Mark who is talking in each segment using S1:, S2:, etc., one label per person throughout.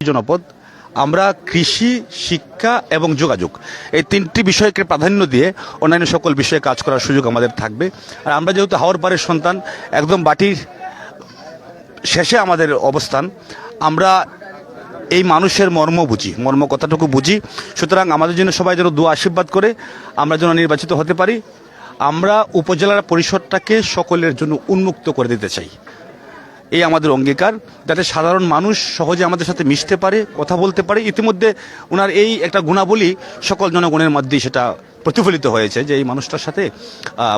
S1: জনপদ আমরা কৃষি, শিক্ষা এবং যোগাযোগ এই তিনটি বিষয়কে প্রাধান্য দিয়ে অন্যান্য সকল বিষয়ে কাজ করার সুযোগ আমাদের থাকবে। আর আমরা যেহেতু হাওর পাড়ের সন্তান, একদম বাটির শেষে আমাদের অবস্থান, আমরা এই মানুষের মর্ম কথাটুকু বুঝি। সুতরাং আমাদের জন্য সবাই যেন দোয়া আশীর্বাদ করে আমরা যেন নির্বাচিত হতে পারি। আমরা উপজেলার পরিষদটাকে সকলের জন্য উন্মুক্ত করে দিতে চাই, এই আমাদের অঙ্গীকার, যাতে সাধারণ মানুষ সহজে আমাদের সাথে মিশতে পারে, কথা বলতে পারে। ইতিমধ্যে ওনার এই একটা গুণাবলী সকল জনগণের মধ্যেই সেটা প্রতিফলিত হয়েছে যে এই মানুষটার সাথে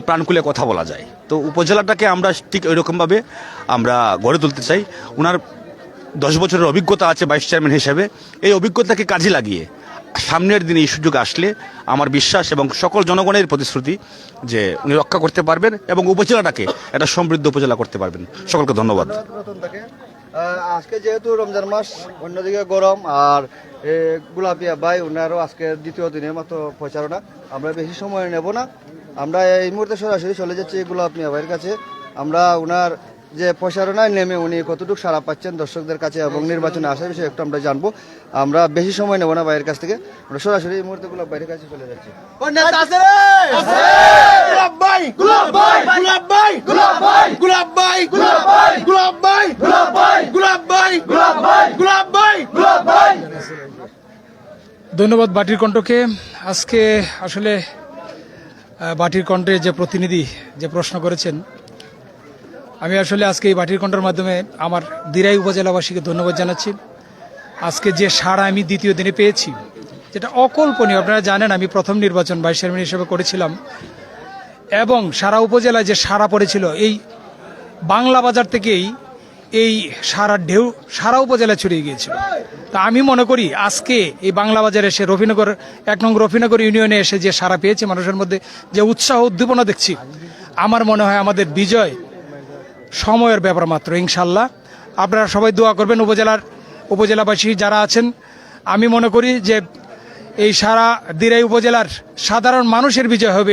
S1: প্রাণ খুলে কথা বলা যায়। তো উপজেলাটাকে আমরা ঠিক ওইরকমভাবে আমরা গড়ে তুলতে চাই। ওনার 10 বছরের অভিজ্ঞতা আছে ভাইস চেয়ারম্যান হিসেবে। এই অভিজ্ঞতাকে কাজে লাগিয়ে সামনের দিনে এই সুযোগ আসলে আমার বিশ্বাস এবং সকল জনগণের প্রতিশ্রুতি যে উনি রক্ষা করতে পারবেন এবং উপজেলাটাকে একটা সমৃদ্ধ উপজেলা করতে পারবেন। সকলকে ধন্যবাদ।
S2: আজকে যেহেতু রমজান মাস, অন্যদিকে গরম, আর গোলাপিয়া ভাই ওনারও আজকে দ্বিতীয় দিনের মতো প্রচারণা, আমরা বেশি সময় নেব না। আমরা এই মুহূর্তে সরাসরি চলে যাচ্ছি গোলাপিয়া ভাইয়ের কাছে। আমরা ওনার যে প্রচারণায় নেমে উনি কতটুকু সাড়া পাচ্ছেন দর্শকদের কাছে এবং নির্বাচনে আসার বিষয়ে একটু আমরা জানবো। আমরা বেশি সময় নেব না ভাইয়ের কাছ থেকে, আমরা সরাসরি এই মুহূর্তে গোলাপ ভাইয়ের কাছে চলে যাচ্ছি।
S3: ধন্যবাদ বাটির কণ্ঠকে। আজকে আসলে বাটির কণ্ঠে যে প্রতিনিধি যে প্রশ্ন করেছেন, আমি আসলে আজকে এই বাটির কণ্ঠের মাধ্যমে আমার দিরাই উপজেলাবাসীকে ধন্যবাদ জানাচ্ছি। আজকে যে সাড়া আমি দ্বিতীয় দিনে পেয়েছি, যেটা অকল্পনীয়। আপনারা জানেন আমি প্রথম নির্বাচন ভাইস চেয়ারম্যান হিসেবে করেছিলাম এবং সারা উপজেলায় যে সাড়া পড়েছিল, এই বাংলা বাজার থেকেই এই সারা ঢেউ সারা উপজেলায় ছড়িয়ে গিয়েছিল। তা আমি মনে করি আজকে এই বাংলা বাজারে এসে রফিনগর 1 নং রফিনগর ইউনিয়নে এসে যে সাড়া পেয়েছি, মানুষের মধ্যে যে উৎসাহ উদ্দীপনা দেখছি, আমার মনে হয় আমাদের বিজয় সময়ের ব্যাপার মাত্র। ইনশাল্লাহ আপনারা সবাই দোয়া করবেন। উপজেলাবাসী যারা আছেন, আমি মনে করি যে এই সারা দিরাই উপজেলার সাধারণ মানুষের বিজয় হবে।